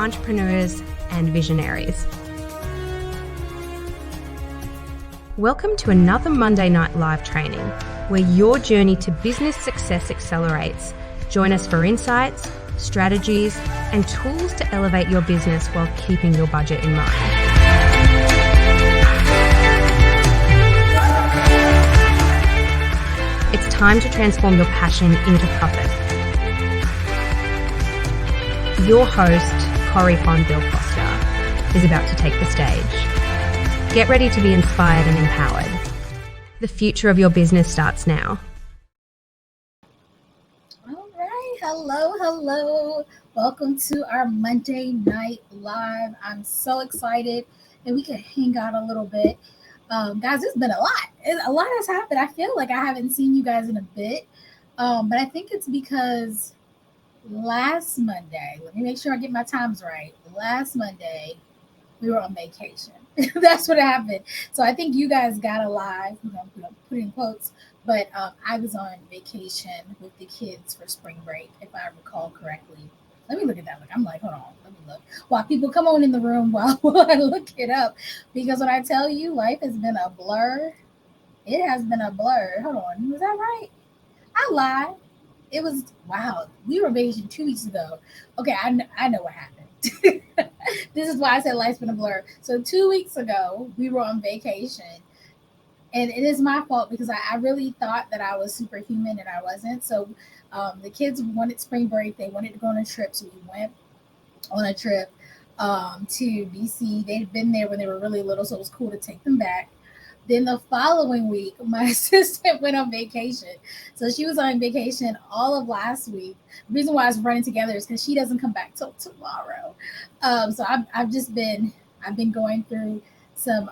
entrepreneurs and visionaries. Welcome to another Monday Night Live training, where your journey to business success accelerates. Join us for insights, strategies, and tools to elevate your business while keeping your budget in mind. It's time to transform your passion into profit. Your host, Corey Bill Costa, is about to take the stage. Get ready to be inspired and empowered. The future of your business starts now. All right. Hello. Welcome to our Monday Night Live. I'm so excited and we can hang out a little bit. Guys, it's been a lot. A lot has happened. I feel like I haven't seen you guys in a bit. But I think it's because last Monday, let me make sure I get my times right. Last Monday, we were on vacation. That's what happened. So I think you guys got alive, put in quotes, but I was on vacation with the kids for spring break, if I recall correctly. Let me look at that. I'm like, hold on, let me look. While people come on in the room while I look it up, because when I tell you life has been a blur, it has been a blur. Hold on, was that right? I lied. It was, wow, we were on vacation 2 weeks ago. Okay, I know what happened. This is why I said life's been a blur. So 2 weeks ago, we were on vacation. And it is my fault because I really thought that I was superhuman and I wasn't. So the kids wanted spring break. They wanted to go on a trip. So we went on a trip to DC. They'd been there when they were really little, so it was cool to take them back. Then the following week, my assistant went on vacation. So she was on vacation all of last week. The reason why it's running together is because she doesn't come back till tomorrow. So I've been going through some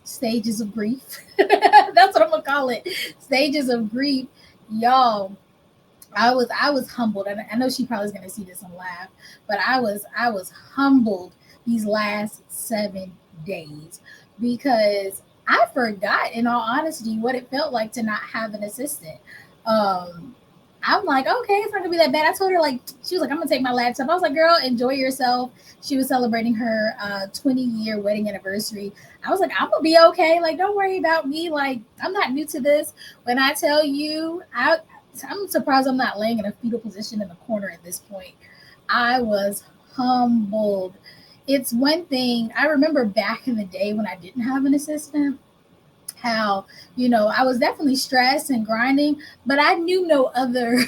stages of grief. That's what I'm gonna call it. Stages of grief, y'all. I was humbled, and I know she probably is gonna see this and laugh, but I was humbled these last 7 days because I forgot, in all honesty, what it felt like to not have an assistant. I'm like, okay, it's not gonna be that bad. I told her, she was like, I'm gonna take my laptop. I was like, girl, enjoy yourself. She was celebrating her 20-year wedding anniversary. I was like, I'm gonna be okay. Don't worry about me. I'm not new to this. When I tell you, I'm surprised I'm not laying in a fetal position in the corner at this point. I was humbled. It's one thing, I remember back in the day when I didn't have an assistant, how, I was definitely stressed and grinding, but I knew no other,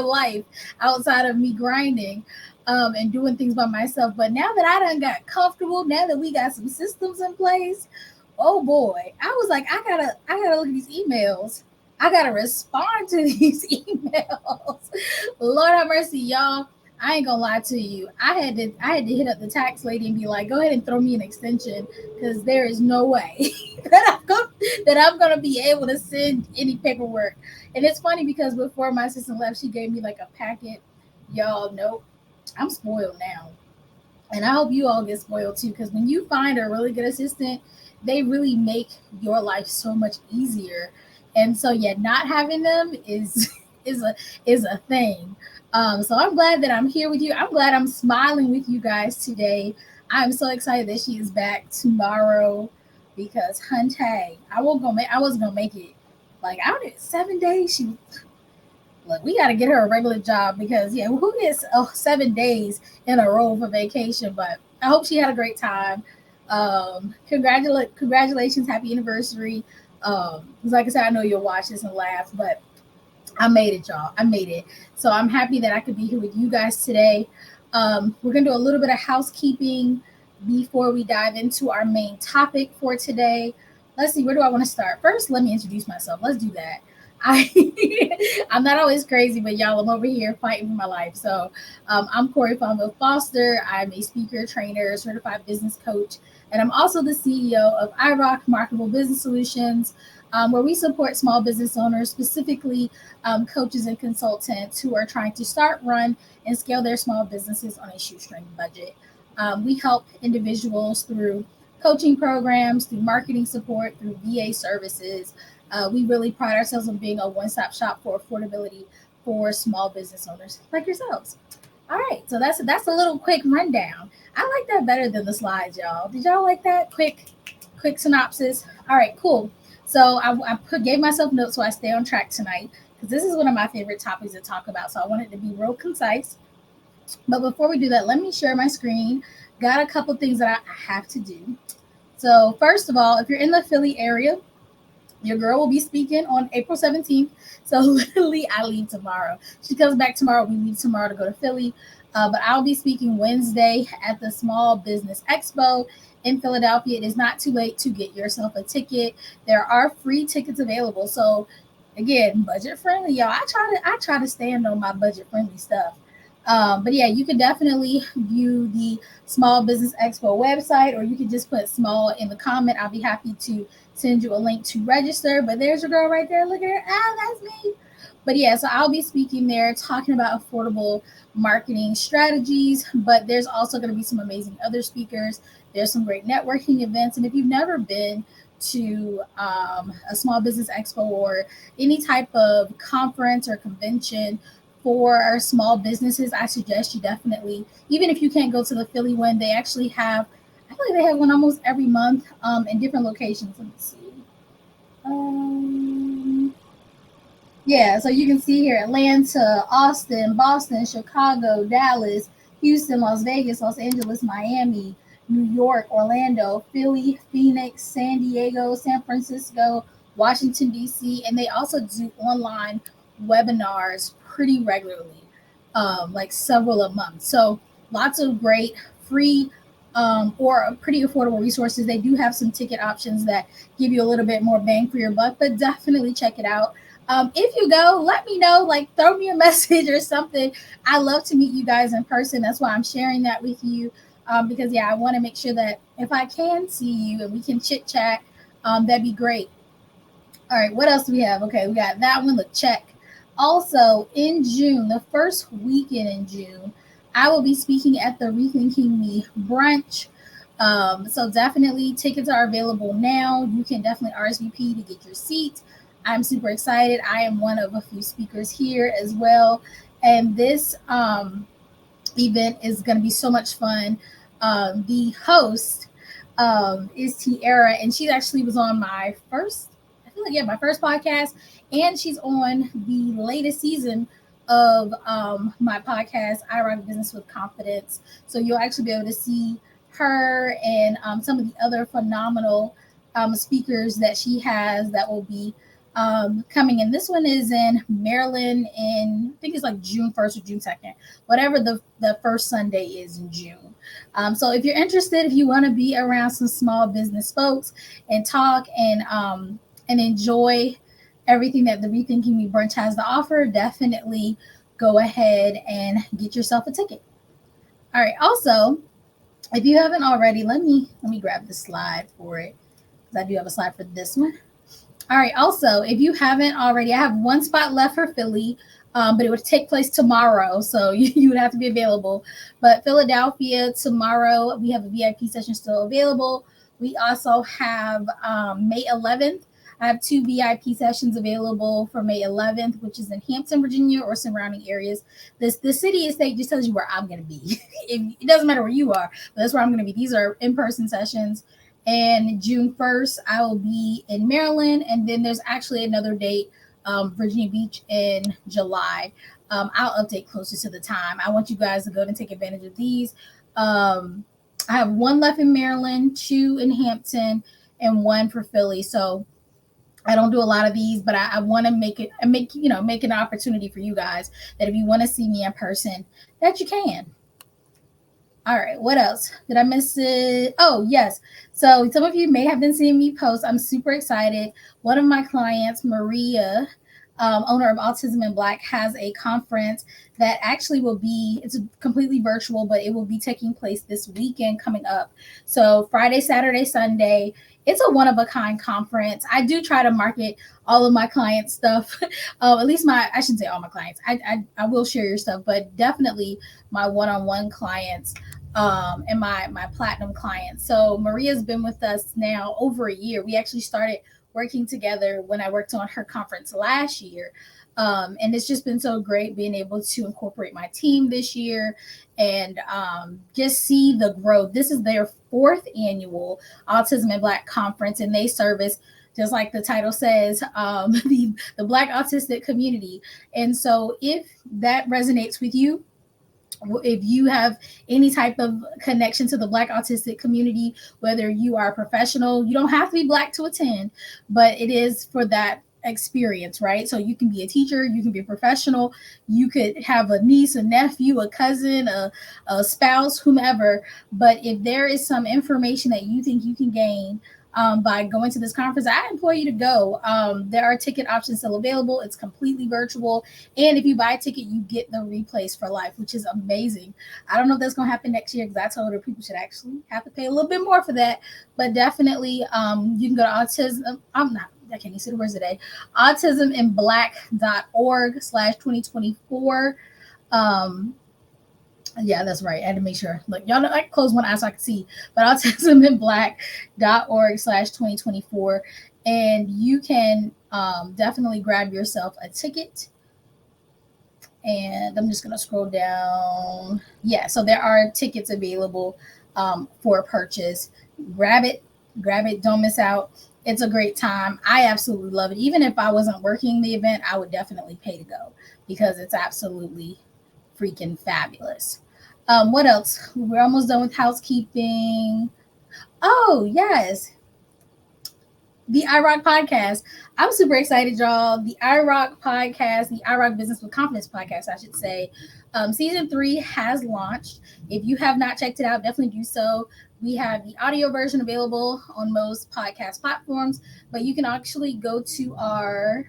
life outside of me grinding and doing things by myself. But now that I done got comfortable, now that we got some systems in place, oh boy, I was like, I gotta look at these emails. I gotta respond to these emails. Lord have mercy, y'all. I ain't gonna lie to you. I had to hit up the tax lady and be like, go ahead and throw me an extension because there is no way that I'm gonna be able to send any paperwork. And it's funny because before my assistant left, she gave me a packet. Y'all, nope. I'm spoiled now. And I hope you all get spoiled too, because when you find a really good assistant, they really make your life so much easier. And so yeah, not having them is a thing. So I'm glad that I'm here with you. I'm glad I'm smiling with you guys today. I'm so excited that she is back tomorrow because Hunte, I wasn't gonna make it. I don't know, 7 days. Look, we got to get her a regular job because who gets 7 days in a row for vacation? But I hope she had a great time. Congratulations, happy anniversary. Like I said, I know you'll watch this and laugh, but I made it, y'all. I made it. So I'm happy that I could be here with you guys today. We're going to do a little bit of housekeeping before we dive into our main topic for today. Let's see, where do I want to start? First, let me introduce myself. Let's do that. I'm not always crazy, but y'all, I'm over here fighting for my life. So I'm Corey Bill Foster. I'm a speaker, trainer, certified business coach, and I'm also the CEO of iRock Marketable Business Solutions, where we support small business owners, specifically coaches and consultants who are trying to start, run, and scale their small businesses on a shoestring budget. We help individuals through coaching programs, through marketing support, through VA services. We really pride ourselves on being a one-stop shop for affordability for small business owners like yourselves. All right, so that's a little quick rundown. I like that better than the slides, y'all. Did y'all like that quick synopsis? All right, cool. So gave myself notes so I stay on track tonight because this is one of my favorite topics to talk about. So I want it to be real concise. But before we do that, let me share my screen. Got a couple things that I have to do. So first of all, if you're in the Philly area, your girl will be speaking on April 17th. So literally, I leave tomorrow. She comes back tomorrow. We leave tomorrow to go to Philly. But I'll be speaking Wednesday at the Small Business Expo in Philadelphia. It is not too late to get yourself a ticket. There are free tickets available. So again, budget friendly, y'all. I try to stand on my budget friendly stuff. But yeah, you can definitely view the Small Business Expo website, or you can just put small in the comment. I'll be happy to send you a link to register. But there's your girl right there. Look at her. Ah, that's me. But yeah, so I'll be speaking there talking about affordable marketing strategies. But there's also going to be some amazing other speakers. There's some great networking events. And if you've never been to a Small Business Expo or any type of conference or convention for small businesses, I suggest you definitely, even if you can't go to the Philly one, they actually have, I feel like they have one almost every month in different locations. Let me see. Yeah, so you can see here Atlanta, Austin, Boston, Chicago, Dallas, Houston, Las Vegas, Los Angeles, Miami, New York, Orlando, Philly, Phoenix, San Diego, San Francisco, Washington, D.C., and they also do online webinars pretty regularly, like several a month. So lots of great free or pretty affordable resources. They do have some ticket options that give you a little bit more bang for your buck, but definitely check it out. If you go, let me know, like throw me a message or something. I love to meet you guys in person. That's why I'm sharing that with you. Because yeah, I want to make sure that if I can see you and we can chit chat, that'd be great. All right, what else do we have? Okay, we got that one. Look, check. Also, in June, the first weekend in June, I will be speaking at the Rethinking Me brunch. So definitely tickets are available now. You can definitely RSVP to get your seat. I'm super excited. I am one of a few speakers here as well. And this event is going to be so much fun. The host is Tiara, and she actually was on my first, I feel like, yeah, my first podcast, and she's on the latest season of my podcast, I Rock Business with Confidence. So you'll actually be able to see her and some of the other phenomenal speakers that she has that will be coming in. This one is in Maryland in, I think it's like June 1st or June 2nd, whatever the first Sunday is in June. So if you're interested, if you want to be around some small business folks and talk and enjoy everything that the Rethinking Me brunch has to offer, definitely go ahead and get yourself a ticket. All right. Also, if you haven't already, let me grab the slide for it, because I do have a slide for this one. All right. Also, if you haven't already, I have one spot left for Philly, but it would take place tomorrow, so you would have to be available. But Philadelphia tomorrow, we have a VIP session still available. We also have May 11th. I have 2 VIP sessions available for May 11th, which is in Hampton, Virginia, or surrounding areas. The city and state just tells you where I'm going to be. It doesn't matter where you are, but that's where I'm going to be. These are in-person sessions. And June 1st, I will be in Maryland. And then there's actually another date, Virginia Beach, in July. I'll update closer to the time. I want you guys to go and take advantage of these. I have 1 left in Maryland, 2 in Hampton, and 1 for Philly. So I don't do a lot of these, but I want to make an opportunity for you guys that if you want to see me in person, that you can. All right, what else? Did I miss it? Oh, yes. So some of you may have been seeing me post. I'm super excited. One of my clients, Maria, owner of Autism in Black, has a conference that actually it's completely virtual, but it will be taking place this weekend coming up. So Friday, Saturday, Sunday. It's a one-of-a-kind conference. I do try to market all of my clients' stuff. At least I shouldn't say all my clients. I will share your stuff, but definitely my one-on-one clients and my platinum clients. So Maria's been with us now over a year. We actually started working together when I worked on her conference last year. And it's just been so great being able to incorporate my team this year and just see the growth. This is their fourth annual Autism in Black conference, and they service, just like the title says, the Black autistic community. And so if that resonates with you, if you have any type of connection to the Black autistic community, whether you are a professional, you don't have to be Black to attend, but it is for that experience, right? So you can be a teacher, you can be a professional, you could have a niece, a nephew, a cousin, a spouse, whomever. But if there is some information that you think you can gain by going to this conference, I implore you to go. There are ticket options still available. It's completely virtual. And if you buy a ticket, you get the replays for life, which is amazing. I don't know if that's going to happen next year, because I told her people should actually have to pay a little bit more for that. But definitely, you can go to autism. I can't even see the words today. autisminblack.org/2024. Yeah, that's right. I had to make sure. Look, y'all know I closed one eye so I could see. But autisminblack.org/2024. And you can definitely grab yourself a ticket. And I'm just going to scroll down. Yeah, so there are tickets available for purchase. Grab it. Don't miss out. It's a great time. I absolutely love it. Even if I wasn't working the event, I would definitely pay to go, because it's absolutely freaking fabulous. What else? We're almost done with housekeeping. Oh, yes. The iRock podcast. I'm super excited, y'all. The iRock podcast, the iRock Business with Confidence podcast, I should say. Season 3 has launched. If you have not checked it out, definitely do so. We have the audio version available on most podcast platforms, but you can actually go to our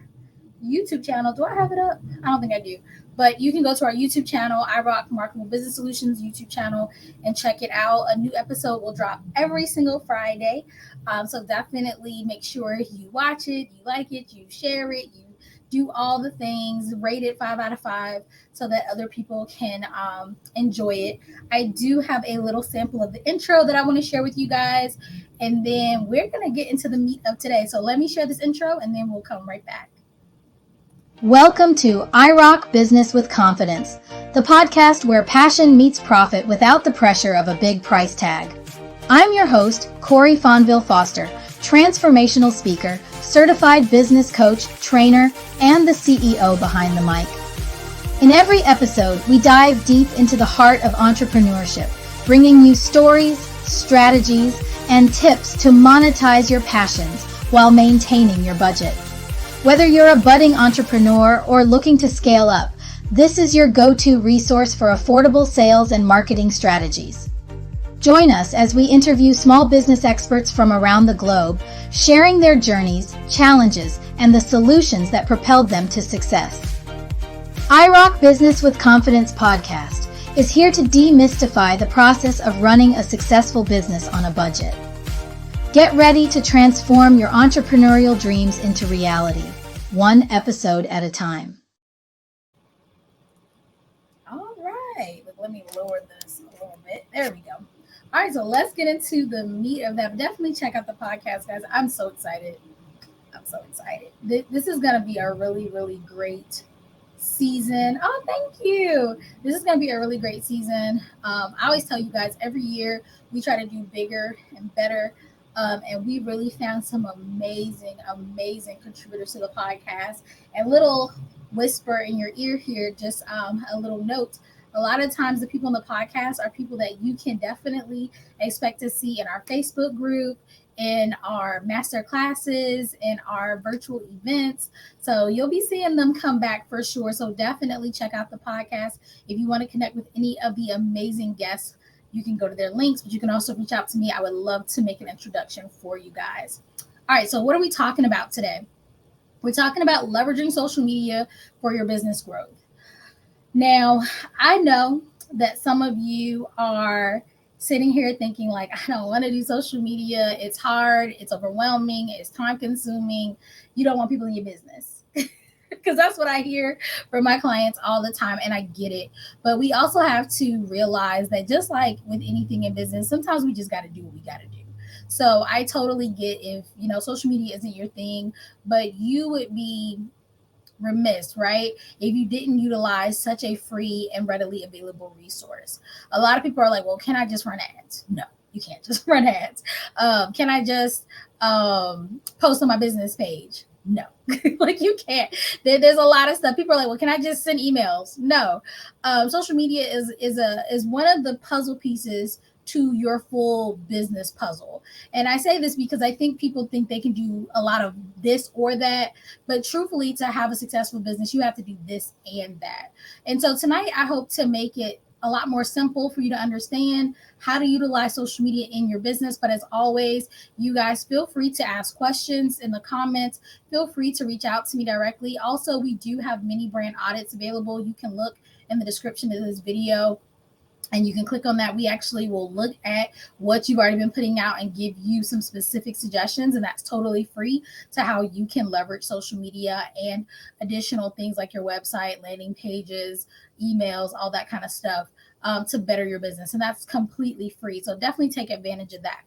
YouTube channel. Do I have it up? I don't think I do. But you can go to our YouTube channel, iRock Marketable Business Solutions YouTube channel, and check it out. A new episode will drop every single Friday. So definitely make sure you watch it, you like it, you share it, you do all the things, rate it 5 out of 5 so that other people can enjoy it. I do have a little sample of the intro that I want to share with you guys. And then we're going to get into the meat of today. So let me share this intro and then we'll come right back. Welcome to iRock Business with Confidence, the podcast where passion meets profit without the pressure of a big price tag. I'm your host, Corey Fonville Foster, transformational speaker, certified business coach, trainer, and the CEO behind the mic. In every episode, we dive deep into the heart of entrepreneurship, bringing you stories, strategies, and tips to monetize your passions while maintaining your budget. Whether you're a budding entrepreneur or looking to scale up, this is your go-to resource for affordable sales and marketing strategies. Join us as we interview small business experts from around the globe, sharing their journeys, challenges, and the solutions that propelled them to success. iRock Business with Confidence podcast is here to demystify the process of running a successful business on a budget. Get ready to transform your entrepreneurial dreams into reality, one episode at a time. All right, let me lower this a little bit. There we go. All right, so let's get into the meat of that. Definitely check out the podcast, guys. I'm so excited. This is going to be a really, really great season. Oh, thank you. This is going to be a really great season. I always tell you guys, every year we try to do bigger and better. And we really found some amazing contributors to the podcast. And little whisper in your ear here, just a little note. A lot of times the people on the podcast are people that you can definitely expect to see in our Facebook group, in our master classes, in our virtual events. So you'll be seeing them come back for sure. So definitely check out the podcast. If you want to connect with any of the amazing guests, you can go to their links, but you can also reach out to me. I would love to make an introduction for you guys. All right, so what are we talking about today? We're talking about leveraging social media for your business growth. Now, I know that some of you are sitting here thinking like, I don't want to do social media. It's hard. It's overwhelming. It's time consuming. You don't want people in your business. Because that's what I hear from my clients all the time, and I get it. But we also have to realize that just like with anything in business, sometimes we just got to do what we got to do. So I totally get if, social media isn't your thing, but you would be remiss, right, if you didn't utilize such a free and readily available resource. A lot of people are like, well, can I just run ads? No, you can't just run ads. Can I just post on my business page? No. Like, you can't. There's a lot of stuff. People are like, well, can I just send emails? No. Social media is one of the puzzle pieces to your full business puzzle. And I say this because I think people think they can do a lot of this or that, but truthfully, to have a successful business, you have to do this and that. And so tonight, I hope to make it a lot more simple for you to understand how to utilize social media in your business. But as always, you guys feel free to ask questions in the comments. Feel free to reach out to me directly. Also, we do have mini brand audits available. You can look in the description of this video and you can click on that. We actually will look at what you've already been putting out and give you some specific suggestions. And that's totally free to how you can leverage social media and additional things like your website, landing pages, emails, all that kind of stuff to better your business. And that's completely free. So definitely take advantage of that.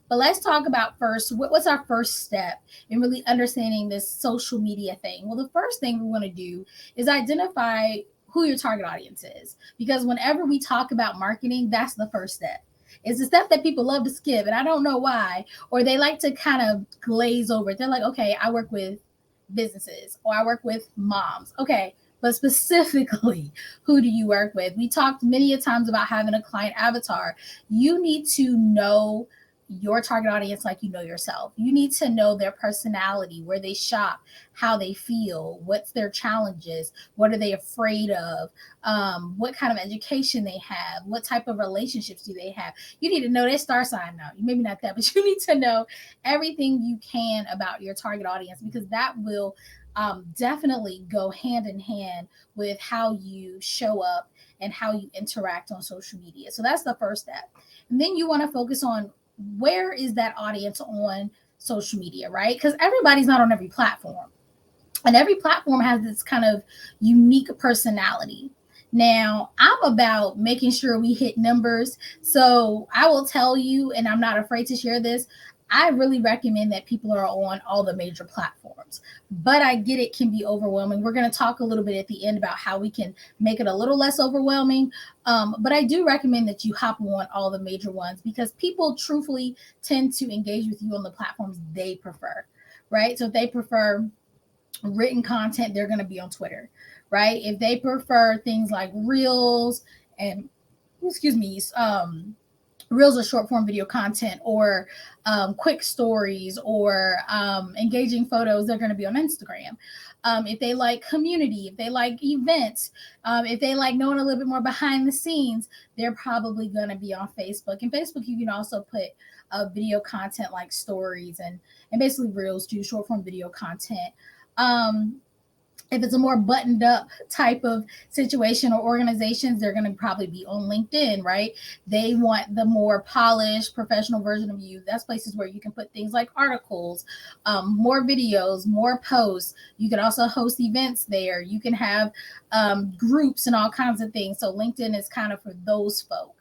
But let's talk about first, what's our first step in really understanding this social media thing? Well, the first thing we want to do is identify who your target audience is. Because whenever we talk about marketing, that's the first step. It's the step that people love to skip, and I don't know why, or they like to kind of glaze over it. They're like, okay, I work with businesses or I work with moms. Okay, but specifically, who do you work with? We talked many a times about having a client avatar. You need to know your target audience like you know yourself. You need to know their personality, where they shop, how they feel, what's their challenges, what are they afraid of, what kind of education they have, what type of relationships do they have. You need to know their star sign now. Maybe not that, but you need to know everything you can about your target audience, because that will definitely go hand in hand with how you show up and how you interact on social media. So that's the first step. And then you want to focus on where is that audience on social media, right? Because everybody's not on every platform. And every platform has this kind of unique personality. Now, I'm about making sure we hit numbers. So I will tell you, and I'm not afraid to share this, I really recommend that people are on all the major platforms. But I get it can be overwhelming. We're going to talk a little bit at the end about how we can make it a little less overwhelming. But I do recommend that you hop on all the major ones, because people truthfully tend to engage with you on the platforms they prefer, right? So if they prefer written content, they're going to be on Twitter, right? If they prefer things like reels and, reels are short form video content, or quick stories, or engaging photos, they're going to be on Instagram. If they like community, if they like events, if they like knowing a little bit more behind the scenes, they're probably going to be on Facebook. And Facebook, you can also put video content like stories and basically reels, do short form video content. If it's a more buttoned up type of situation or organizations, they're going to probably be on LinkedIn, right? They want the more polished professional version of you. That's places where you can put things like articles, more videos, more posts. You can also host events there. You can have groups and all kinds of things. So LinkedIn is kind of for those folk.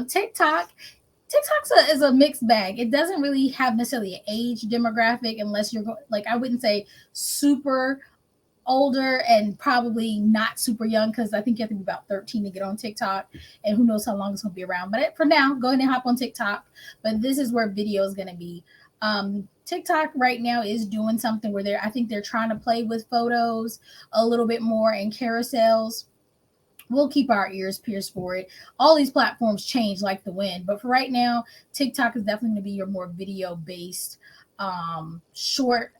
TikTok is a mixed bag. It doesn't really have necessarily an age demographic, unless you're like, I wouldn't say super older and probably not super young, because I think you have to be about 13 to get on TikTok, and who knows how long it's going to be around. But for now, go ahead and hop on TikTok. But this is where video is going to be. TikTok right now is doing something where I think they're trying to play with photos a little bit more and carousels. We'll keep our ears pierced for it. All these platforms change like the wind, but for right now, TikTok is definitely going to be your more video-based, short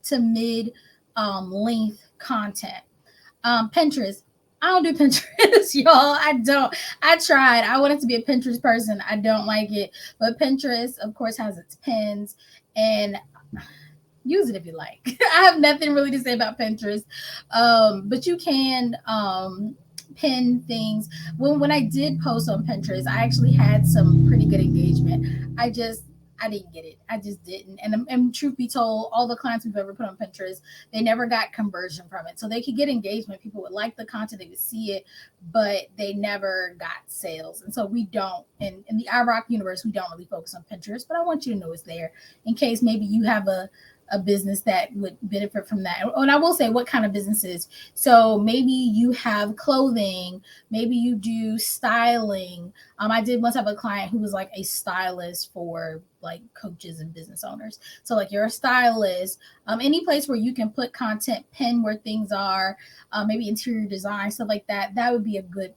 to mid length content. Pinterest. I don't do Pinterest, y'all. I don't. I tried. I wanted to be a Pinterest person. I don't like it. But Pinterest, of course, has its pins, and use it if you like. I have nothing really to say about Pinterest. But you can pin things. When I did post on Pinterest, I actually had some pretty good engagement. I didn't get it. I just didn't. And truth be told, all the clients we've ever put on Pinterest, they never got conversion from it. So they could get engagement. People would like the content, they would see it, but they never got sales. And so we don't, in the iRock universe, we don't really focus on Pinterest, but I want you to know it's there in case maybe you have a business that would benefit from that. And I will say what kind of businesses. So maybe you have clothing, maybe you do styling. I did once have a client who was like a stylist for like coaches and business owners. So like you're a stylist, any place where you can put content, pin where things are, maybe interior design, stuff like that. That would be a good,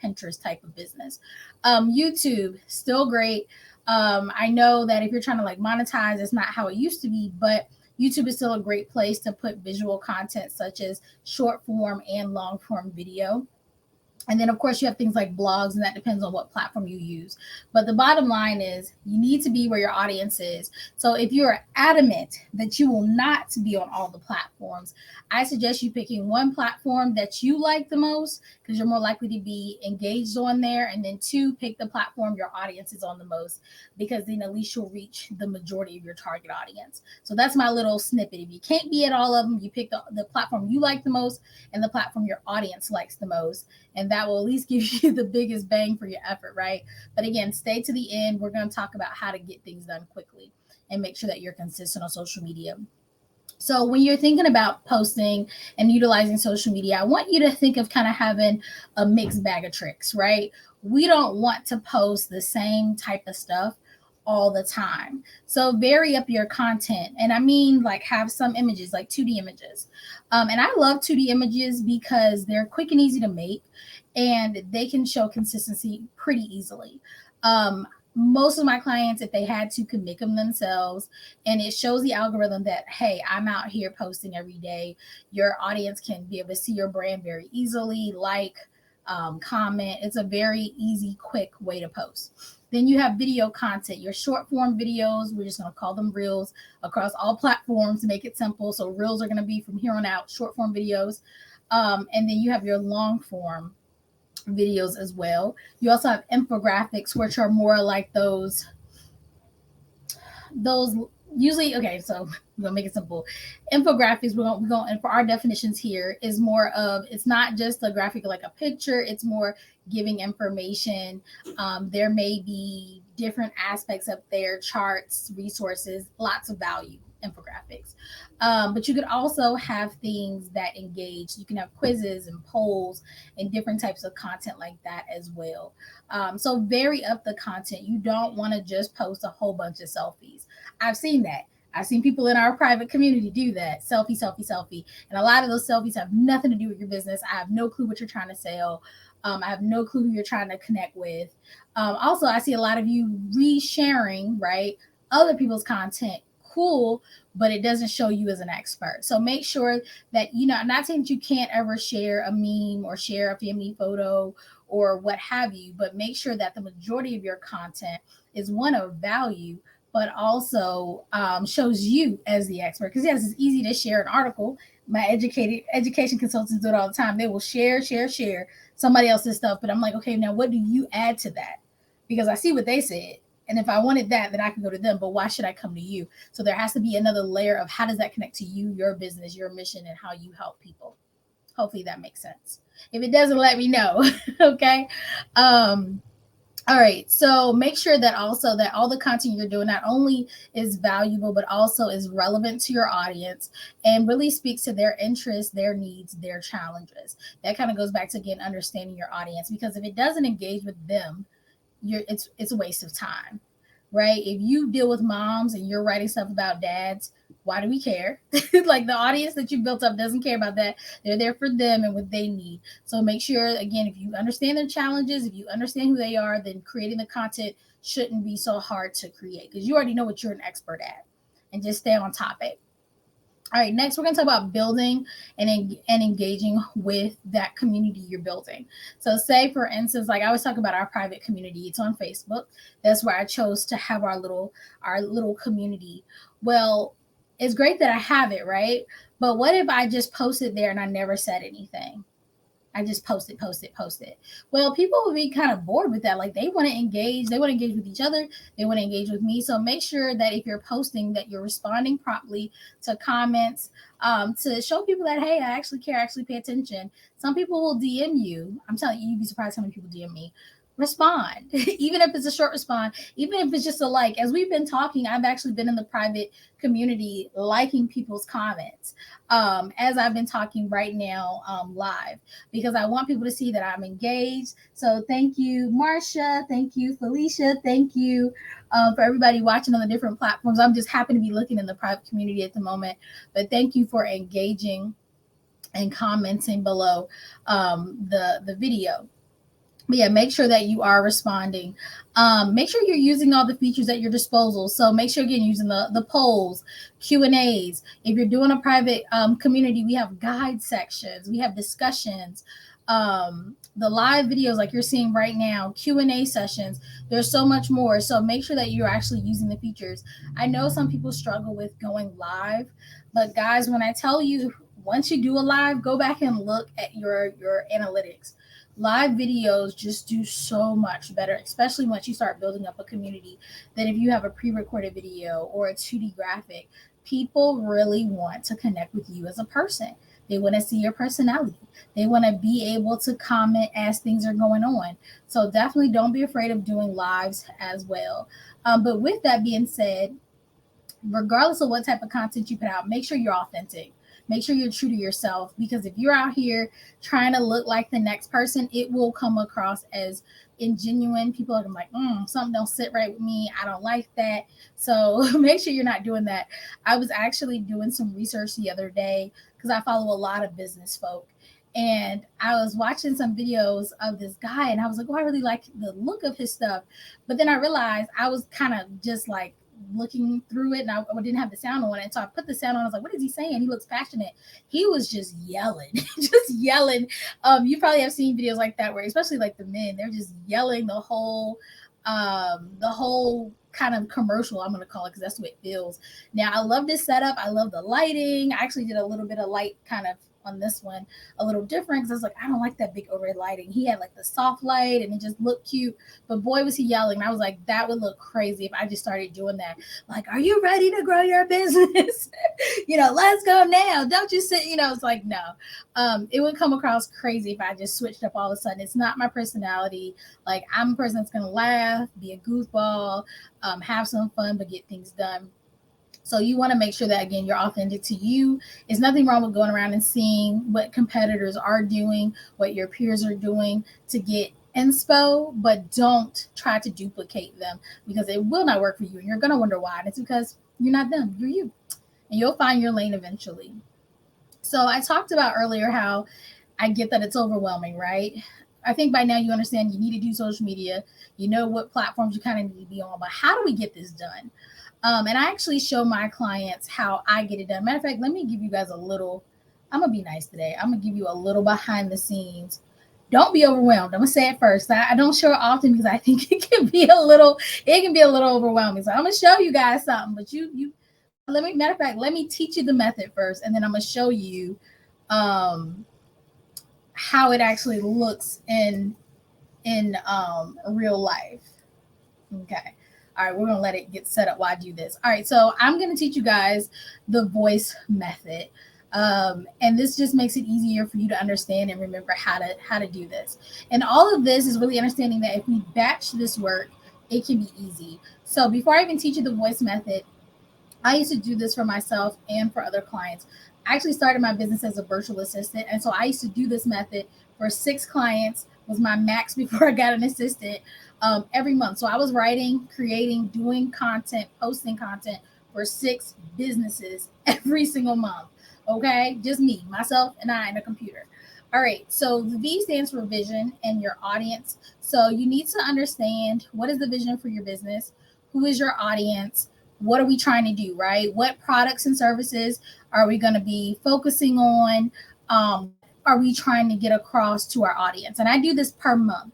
Pinterest type of business. YouTube, still great. I know that if you're trying to like monetize, it's not how it used to be, but YouTube is still a great place to put visual content such as short form and long form video. And then, of course, you have things like blogs, and that depends on what platform you use. But the bottom line is you need to be where your audience is. So if you're adamant that you will not be on all the platforms, I suggest you picking one platform that you like the most because you're more likely to be engaged on there. And then 2, pick the platform your audience is on the most because then at least you'll reach the majority of your target audience. So that's my little snippet. If you can't be at all of them, you pick the platform you like the most and the platform your audience likes the most. And that will at least give you the biggest bang for your effort, right? But again, stay to the end. We're going to talk about how to get things done quickly and make sure that you're consistent on social media. So when you're thinking about posting and utilizing social media, I want you to think of kind of having a mixed bag of tricks, right? We don't want to post the same type of stuff all the time. So vary up your content. And I mean, like have some images, like 2D images. And I love 2D images because they're quick and easy to make and they can show consistency pretty easily. Most of my clients, if they had to, could make them themselves. And it shows the algorithm that, hey, I'm out here posting every day. Your audience can be able to see your brand very easily, comment. It's a very easy, quick way to post. Then you have video content, your short form videos. We're just going to call them reels across all platforms to make it simple. So reels are going to be from here on out, short form videos. And then you have your long form videos as well. You also have infographics, which are more like those usually, okay, so we're gonna make it simple. Infographics, we're going and for our definitions here is more of, it's not just a graphic like a picture, it's more giving information. There may be different aspects up there, charts, resources, lots of value infographics. But you could also have things that engage. You can have quizzes and polls and different types of content like that as well. So vary up the content. You don't want to just post a whole bunch of selfies. I've seen that. I've seen people in our private community do that. Selfie, selfie, selfie. And a lot of those selfies have nothing to do with your business. I have no clue what you're trying to sell. I have no clue who you're trying to connect with. Also, I see a lot of you resharing, right, other people's content. Cool, but it doesn't show you as an expert. So make sure that, I'm not saying that you can't ever share a meme or share a family photo or what have you, but make sure that the majority of your content is one of value, but also shows you as the expert. Because yes, it's easy to share an article. My education consultants do it all the time. They will share somebody else's stuff, but I'm like, okay, now what do you add to that? Because I see what they said. And if I wanted that, then I can go to them. But why should I come to you? So there has to be another layer of how does that connect to you, your business, your mission, and how you help people. Hopefully that makes sense. If it doesn't, let me know. Okay. All right. So make sure that also that all the content you're doing not only is valuable, but also is relevant to your audience and really speaks to their interests, their needs, their challenges. That kind of goes back to, again, understanding your audience, because if it doesn't engage with them, it's a waste of time, right? If you deal with moms and you're writing stuff about dads, why do we care? Like the audience that you built up doesn't care about that. They're there for them and what they need. So make sure, again, if you understand their challenges, if you understand who they are, then creating the content shouldn't be so hard to create because you already know what you're an expert at, and just stay on topic. All right, next we're going to talk about building and engaging with that community you're building. So say, for instance, like I always talk about our private community. It's on Facebook. That's where I chose to have our little community. Well, it's great that I have it, right? But what if I just posted there and I never said anything? I just post it. Well, people will be kind of bored with that. Like they want to engage. They want to engage with each other. They want to engage with me. So make sure that if you're posting, that you're responding promptly to comments, to show people that, hey, I actually care, I actually pay attention. Some people will DM you. I'm telling you, you'd be surprised how many people DM me. Respond, even if it's a short response, even if it's just a like. As we've been talking, I've actually been in the private community liking people's comments, as I've been talking right now, live, because I want people to see that I'm engaged. So thank you, Marcia. Thank you, Felicia. Thank you, for everybody watching on the different platforms. I'm just happy to be looking in the private community at the moment, but thank you for engaging and commenting below, the video. But yeah, make sure that you are responding. Make sure you're using all the features at your disposal. So make sure, again, using the polls, Q&As. If you're doing a private community, we have guide sections, we have discussions, the live videos like you're seeing right now, Q&A sessions. There's so much more. So make sure that you're actually using the features. I know some people struggle with going live, but guys, when I tell you, once you do a live, go back and look at your analytics. Live videos just do so much better, especially once you start building up a community, than if you have a pre-recorded video or a 2D graphic. People really want to connect with you as a person. They want to see your personality. They want to be able to comment as things are going on. So definitely don't be afraid of doing lives as well. But with that being said, regardless of what type of content you put out, make sure you're authentic. Make sure you're true to yourself, because if you're out here trying to look like the next person, it will come across as ingenuine. People are like, something don't sit right with me. I don't like that. So make sure you're not doing that. I was actually doing some research the other day because I follow a lot of business folk. And I was watching some videos of this guy and I was like, oh, I really like the look of his stuff. But then I realized I was kind of just like looking through it and I didn't have the sound on it. So I put the sound on. I was like, what is he saying? He looks passionate. He was just yelling, just yelling. You probably have seen videos like that where, especially like the men, they're just yelling the whole kind of commercial, I'm going to call it, because that's the way it feels. Now, I love this setup. I love the lighting. I actually did a little bit of light kind of on this one, a little different, because I was like, I don't like that big overhead lighting. He had like the soft light and it just looked cute, but boy was he yelling. And I was like, that would look crazy if I just started doing that. Like, are you ready to grow your business? Let's go now. Don't you sit, it's like, no. It would come across crazy if I just switched up all of a sudden. It's not my personality. Like, I'm a person that's going to laugh, be a goofball, have some fun, but get things done. So you want to make sure that, again, you're authentic to you. There's nothing wrong with going around and seeing what competitors are doing, what your peers are doing to get inspo, but don't try to duplicate them, because it will not work for you. And you're going to wonder why. And it's because you're not them. You're you. And you'll find your lane eventually. So I talked about earlier how I get that it's overwhelming, right? I think by now you understand you need to do social media. You know what platforms you kind of need to be on, but how do we get this done? And I actually show my clients how I get it done. Matter of fact, let me give you guys I'm going to be nice today. I'm going to give you a little behind the scenes. Don't be overwhelmed. I'm going to say it first. I don't show it often because I think it can be a little overwhelming. So I'm going to show you guys something, but matter of fact, let me teach you the method first. And then I'm going to show you, how it actually looks in real life. Okay. All right, we're going to let it get set up while I do this. All right, so I'm going to teach you guys the voice method. And this just makes it easier for you to understand and remember how to do this. And all of this is really understanding that if we batch this work, it can be easy. So before I even teach you the voice method, I used to do this for myself and for other clients. I actually started my business as a virtual assistant. And so I used to do this method for 6 clients, was my max before I got an assistant, every month. So I was writing, creating, doing content, posting content for 6 businesses every single month. Okay. Just me, myself, and I, and a computer. All right. So the V stands for vision and your audience. So you need to understand, what is the vision for your business? Who is your audience? What are we trying to do, right? What products and services are we going to be focusing on? Are we trying to get across to our audience? And I do this per month.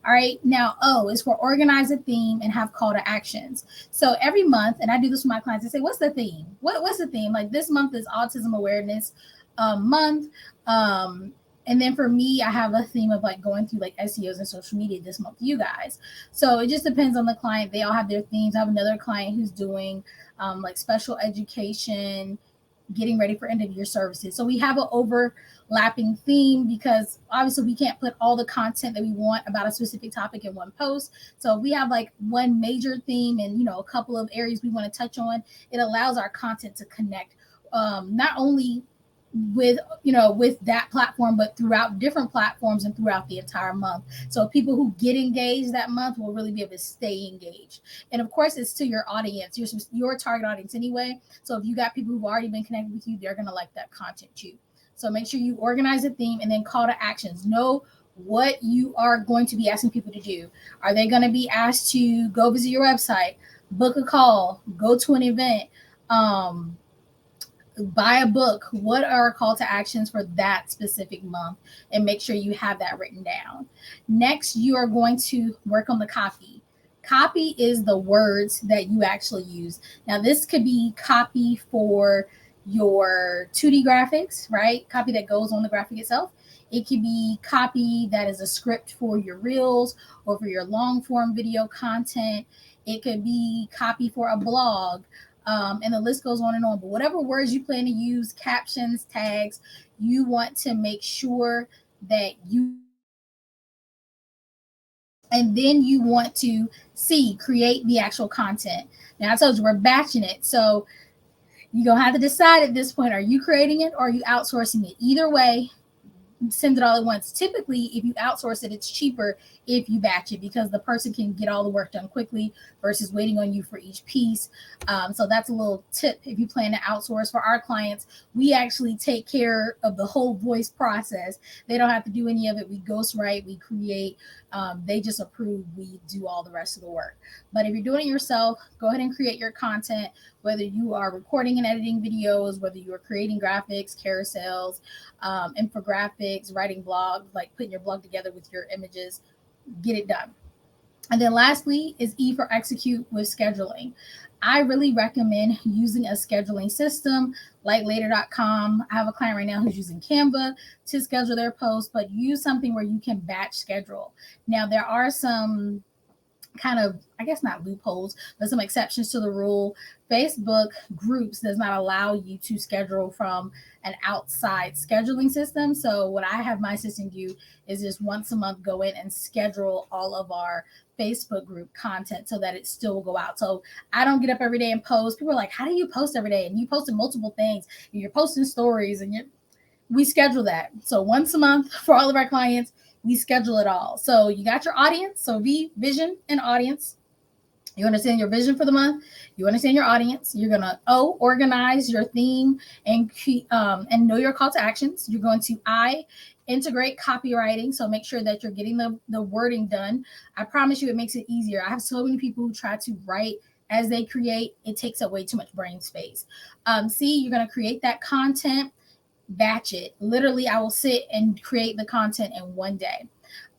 All right. Now, O is for organize a theme and have call to actions. So every month, and I do this with my clients, I say, what's the theme? What's the theme? Like this month is Autism Awareness Month. And then for me, I have a theme of like going through like SEOs and social media this month for you guys. So it just depends on the client. They all have their themes. I have another client who's doing like special education, getting ready for end of year services. So we have an overlapping theme because obviously we can't put all the content that we want about a specific topic in one post. So we have like one major theme and, you know, a couple of areas we want to touch on. It allows our content to connect not only with, you know, with that platform, but throughout different platforms and throughout the entire month. So people who get engaged that month will really be able to stay engaged. And of course, it's to your audience, your target audience anyway. So if you got people who've already been connected with you, they're going to like that content too. So make sure you organize a theme and then call to actions. Know what you are going to be asking people to do. Are they going to be asked to go visit your website, book a call, go to an event, buy a book? What are call to actions for that specific month? And make sure you have that written down. Next, you are going to work on the copy. Copy is the words that you actually use. Now, this could be copy for your 2D graphics, right? Copy that goes on the graphic itself. It could be copy that is a script for your reels or for your long form video content. It could be copy for a blog. And the list goes on and on. But whatever words you plan to use, captions, tags, you want to make sure that you, and then you want to create the actual content. Now I told you we're batching it. So you're going to have to decide at this point, are you creating it or are you outsourcing it? Either way, send it all at once. Typically, if you outsource it, it's cheaper if you batch it because the person can get all the work done quickly versus waiting on you for each piece. So that's a little tip if you plan to outsource. For our clients, we actually take care of the whole voice process. They don't have to do any of it. We ghostwrite, we create, they just approve, we do all the rest of the work. But if you're doing it yourself, go ahead and create your content, whether you are recording and editing videos, whether you are creating graphics, carousels, infographics, writing blogs, like putting your blog together with your images, get it done. And then lastly is E for execute with scheduling. I really recommend using a scheduling system like later.com. I have a client right now who's using Canva to schedule their posts, but use something where you can batch schedule. Now, there are some kind of, I guess not loopholes, but some exceptions to the rule. Facebook groups does not allow you to schedule from an outside scheduling system. So what I have my assistant do is just once a month go in and schedule all of our Facebook group content so that it still will go out. So I don't get up every day and post. People are like, how do you post every day? And you posted multiple things and you're posting stories and we schedule that. So once a month for all of our clients, we schedule it all. So you got your audience. So vision and audience. You understand your vision for the month. You understand your audience. You're going to organize your theme and know your call to actions. You're going to integrate copywriting. So make sure that you're getting the wording done. I promise you it makes it easier. I have so many people who try to write as they create. It takes up way too much brain space. You're going to create that content, batch it. Literally, I will sit and create the content in one day.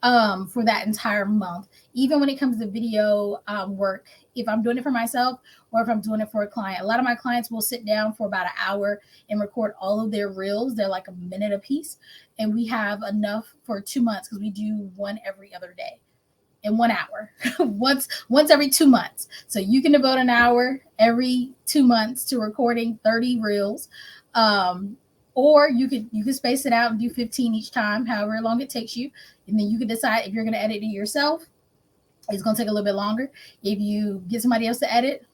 For that entire month. Even when it comes to video work, if I'm doing it for myself or if I'm doing it for a client, a lot of my clients will sit down for about an hour and record all of their reels. They're like a minute a piece. And we have enough for 2 months because we do one every other day in 1 hour, once every 2 months. So you can devote an hour every 2 months to recording 30 reels. Or you could space it out and do 15 each time, however long it takes you. And then you can decide if you're going to edit it yourself. It's going to take a little bit longer. If you get somebody else to edit,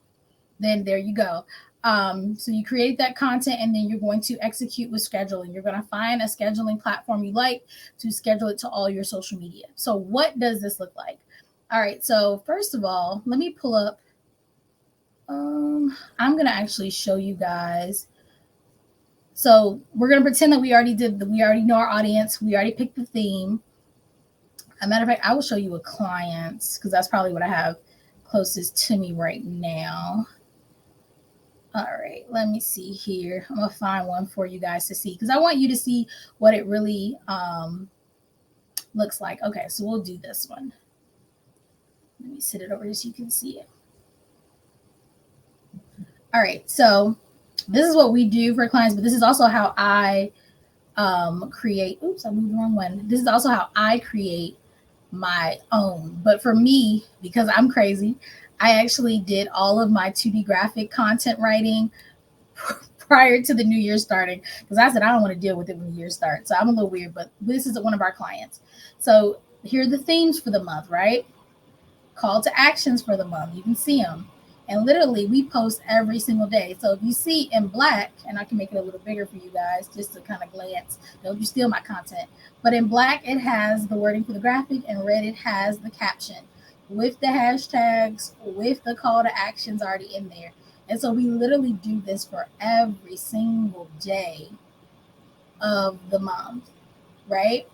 then there you go. So you create that content and then you're going to execute with scheduling. You're going to find a scheduling platform you like to schedule it to all your social media. So what does this look like? All right. So first of all, let me pull up. I'm going to actually show you guys. So we're going to pretend that we already know our audience. We already picked the theme. As a matter of fact, I will show you a client because that's probably what I have closest to me right now. All right, let me see here. I'm going to find one for you guys to see because I want you to see what it really looks like. Okay, so we'll do this one. Let me sit it over so you can see it. All right, so this is what we do for clients, but this is also how I create. Oops, I moved the wrong one. This is also how I create my own. But for me, because I'm crazy, I actually did all of my 2D graphic content writing prior to the new year starting, because I said I don't want to deal with it when the year starts. So I'm a little weird, but this is one of our clients. So here are the themes for the month, right? Call to actions for the month. You can see them. And literally, we post every single day. So if you see in black, and I can make it a little bigger for you guys just to kind of glance, don't you steal my content. But in black, it has the wording for the graphic, and red, it has the caption with the hashtags, with the call to actions already in there. And so we literally do this for every single day of the month, right?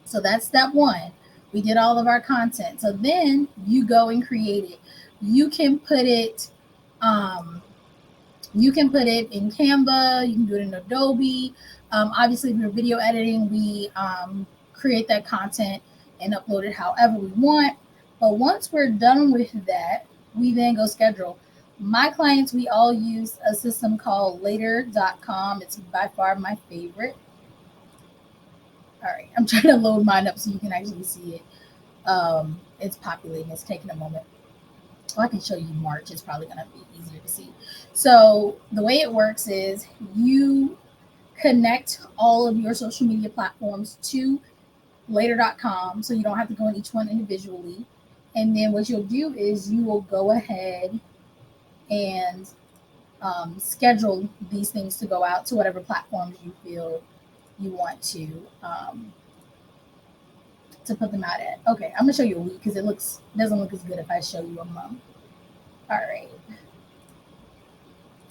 So that's step one. We did all of our content. So then you go and create it. You can put it in Canva, you can do it in Adobe. Obviously, if you're video editing, we create that content and upload it however we want. But once we're done with that, we then go schedule. My clients, we all use a system called later.com. It's by far my favorite. All right, I'm trying to load mine up so you can actually see it. It's populating. It's taking a moment. Well, I can show you March. It's probably going to be easier to see. So the way it works is you connect all of your social media platforms to later.com, so you don't have to go in each one individually. And then what you'll do is you will go ahead and schedule these things to go out to whatever platforms you feel you want to put them out at. Okay, I'm gonna show you a week because it doesn't look as good if I show you a month. All right,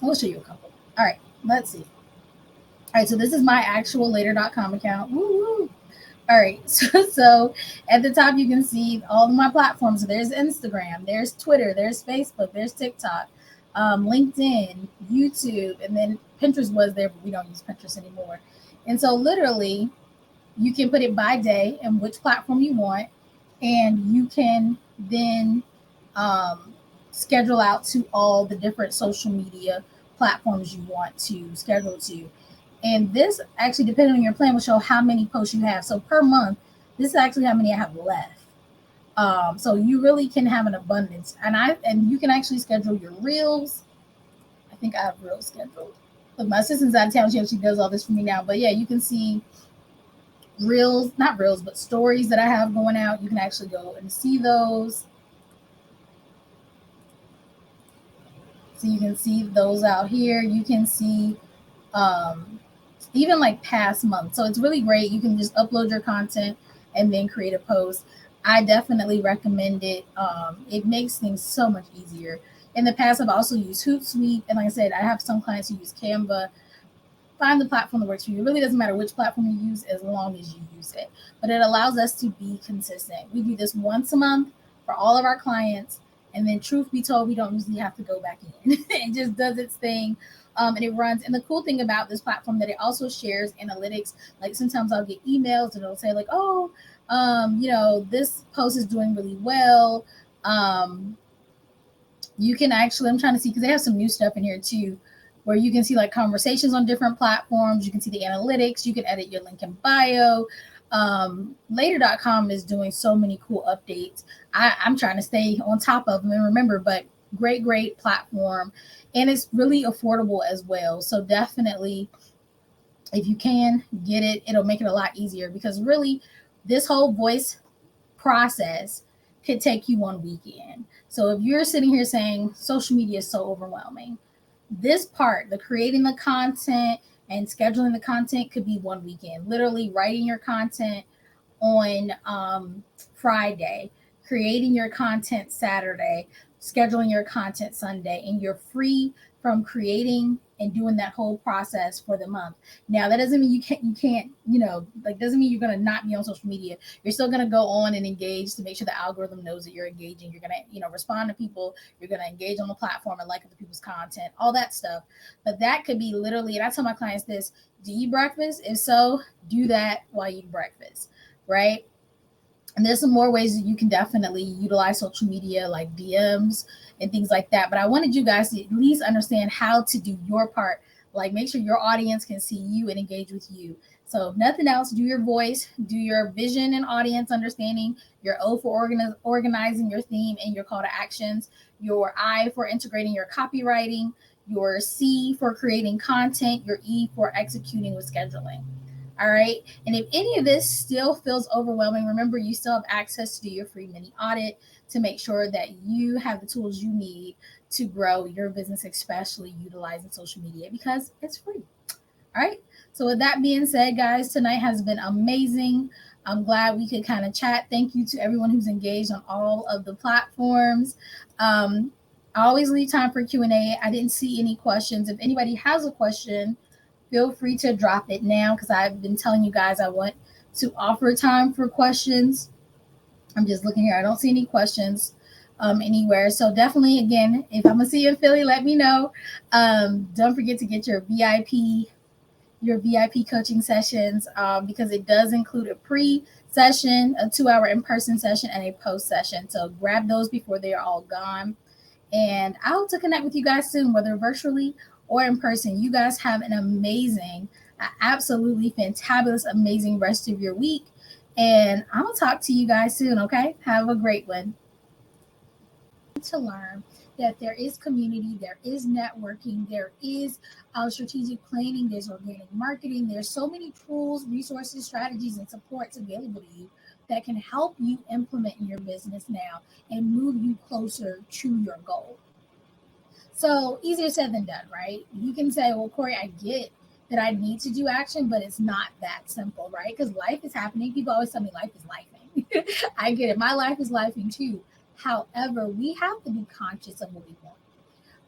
I'll show you a couple. All right, let's see. All right, so this is my actual later.com account. Woo-woo. All right, so at the top you can see all of my platforms. So there's Instagram, there's Twitter, there's Facebook, there's TikTok, LinkedIn, YouTube, and then Pinterest was there, but we don't use Pinterest anymore. And so literally, you can put it by day and which platform you want, and you can then schedule out to all the different social media platforms you want to schedule to. And this actually, depending on your plan, will show how many posts you have. So per month, this is actually how many I have left. So you really can have an abundance. And you can actually schedule your reels. I think I have reels scheduled. But my assistant's out of town. She actually does all this for me now. But yeah, you can see reels, not reels, but stories that I have going out. You can actually go and see those. So you can see those out here. You can see even like past months. So it's really great. You can just upload your content and then create a post. I definitely recommend it. It makes things so much easier. In the past, I've also used Hootsuite. And like I said, I have some clients who use Canva. Find the platform that works for you. It really doesn't matter which platform you use as long as you use it. But it allows us to be consistent. We do this once a month for all of our clients. And then truth be told, we don't usually have to go back in. It just does its thing. And it runs. And the cool thing about this platform that it also shares analytics. Like sometimes I'll get emails and it'll say like, oh, this post is doing really well. You can actually, I'm trying to see, because they have some new stuff in here too, where you can see like conversations on different platforms. You can see the analytics. You can edit your link in bio. Later.com is doing so many cool updates. I'm trying to stay on top of them and remember, but great platform. And it's really affordable as well. So definitely, if you can get it, it'll make it a lot easier, because really this whole voice process could take you 1 weekend. So if you're sitting here saying social media is so overwhelming, this part, the creating the content and scheduling the content, could be 1 weekend. Literally writing your content on Friday, creating your content Saturday, scheduling your content Sunday, and you're free from creating and doing that whole process for the month. Now, that doesn't mean you can't, doesn't mean you're going to not be on social media. You're still going to go on and engage to make sure the algorithm knows that you're engaging. You're going to, respond to people. You're going to engage on the platform and like other people's content, all that stuff. But that could be literally, and I tell my clients this, do you eat breakfast? If so, do that while you eat breakfast, right? And there's some more ways that you can definitely utilize social media, like DMs and things like that. But I wanted you guys to at least understand how to do your part Like, make sure your audience can see you and engage with you. So if nothing else, do your voice, do your vision and audience understanding, your O for organizing your theme and your call to actions, your I for integrating your copywriting, your C for creating content, your E for executing with scheduling. All right. And if any of this still feels overwhelming, remember you still have access to do your free mini audit to make sure that you have the tools you need to grow your business, especially utilizing social media, because it's free. All right. So with that being said, guys, tonight has been amazing. I'm glad we could kind of chat. Thank you to everyone who's engaged on all of the platforms. I always leave time for Q&A. I didn't see any questions. If anybody has a question, feel free to drop it now, because I've been telling you guys I want to offer time for questions. I'm just looking here. I don't see any questions anywhere. So definitely, again, if I'm going to see you in Philly, let me know. Don't forget to get your VIP coaching sessions, because it does include a pre-session, a 2-hour in-person session, and a post-session. So grab those before they are all gone. And I hope to connect with you guys soon, whether virtually or in person. You guys have an amazing, absolutely fantabulous, amazing rest of your week. And I'm going to talk to you guys soon, okay? Have a great one. To learn that there is community, there is networking, there is strategic planning, there's organic marketing. There's so many tools, resources, strategies, and supports available to you that can help you implement in your business now and move you closer to your goal. So easier said than done, right? You can say, well, Corey, I get that I need to do action, but it's not that simple, right? Because life is happening. People always tell me life is lifing. I get it. My life is lifing too. However, we have to be conscious of what we want.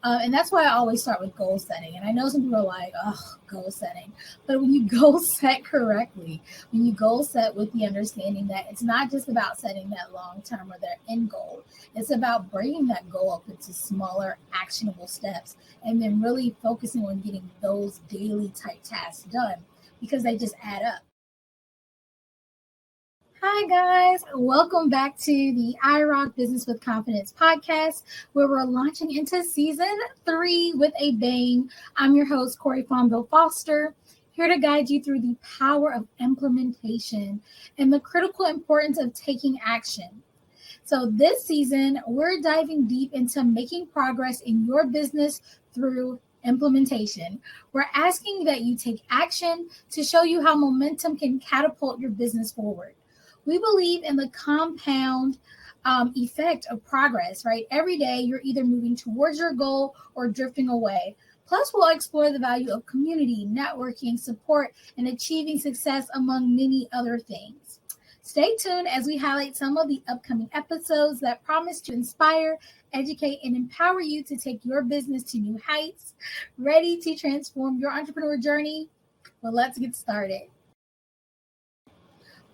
And that's why I always start with goal setting. And I know some people are like, oh, goal setting. But when you goal set correctly, when you goal set with the understanding that it's not just about setting that long-term or that end goal, it's about breaking that goal up into smaller, actionable steps, and then really focusing on getting those daily type tasks done, because they just add up. Hi, guys. Welcome back to the iRock Business with Confidence podcast, where we're launching into season 3 with a bang. I'm your host, Corey Fonville Foster, here to guide you through the power of implementation and the critical importance of taking action. So this season, we're diving deep into making progress in your business through implementation. We're asking that you take action to show you how momentum can catapult your business forward. We believe in the compound effect of progress, right? Every day you're either moving towards your goal or drifting away. Plus, we'll explore the value of community, networking, support, and achieving success, among many other things. Stay tuned as we highlight some of the upcoming episodes that promise to inspire, educate, and empower you to take your business to new heights. Ready to transform your entrepreneur journey? Well, let's get started.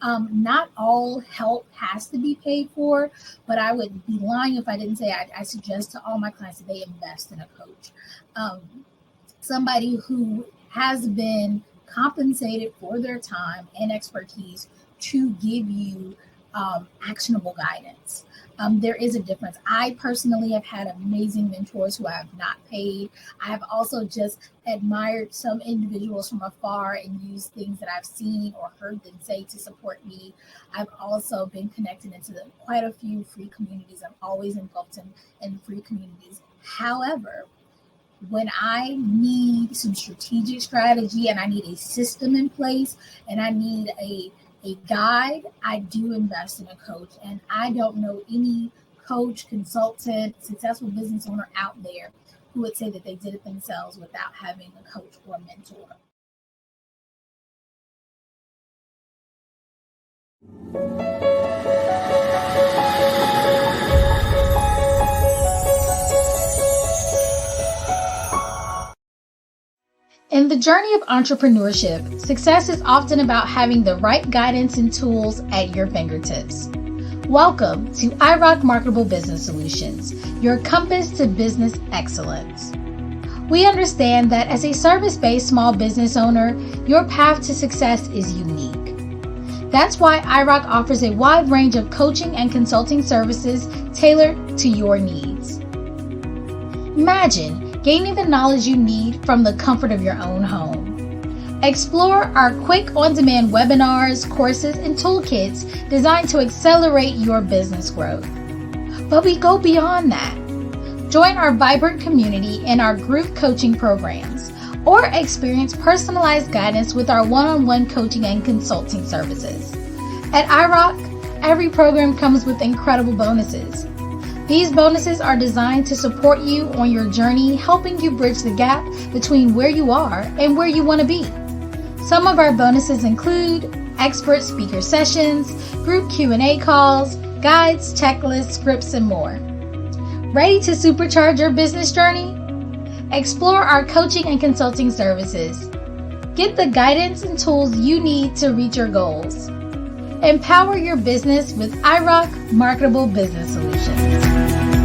Not all help has to be paid for, but I would be lying if I didn't say I suggest to all my clients that they invest in a coach. Somebody who has been compensated for their time and expertise to give you actionable guidance. There is a difference. I personally have had amazing mentors who I have not paid. I have also just admired some individuals from afar and used things that I've seen or heard them say to support me. I've also been connected into quite a few free communities. I'm always involved in free communities. However, when I need some strategic strategy and I need a system in place and I need a guide, I do invest in a coach. And I don't know any coach, consultant, successful business owner out there who would say that they did it themselves without having a coach or a mentor. In the journey of entrepreneurship, success is often about having the right guidance and tools at your fingertips. Welcome to iRock Marketable Business Solutions, your compass to business excellence. We understand that as a service-based small business owner, your path to success is unique. That's why iRock offers a wide range of coaching and consulting services tailored to your needs. Imagine gaining the knowledge you need from the comfort of your own home. Explore our quick on-demand webinars, courses, and toolkits designed to accelerate your business growth. But we go beyond that. Join our vibrant community in our group coaching programs, or experience personalized guidance with our one-on-one coaching and consulting services. At iRock, every program comes with incredible bonuses. These bonuses are designed to support you on your journey, helping you bridge the gap between where you are and where you want to be. Some of our bonuses include expert speaker sessions, group Q&A calls, guides, checklists, scripts, and more. Ready to supercharge your business journey? Explore our coaching and consulting services. Get the guidance and tools you need to reach your goals. Empower your business with iRock Marketable Business Solutions.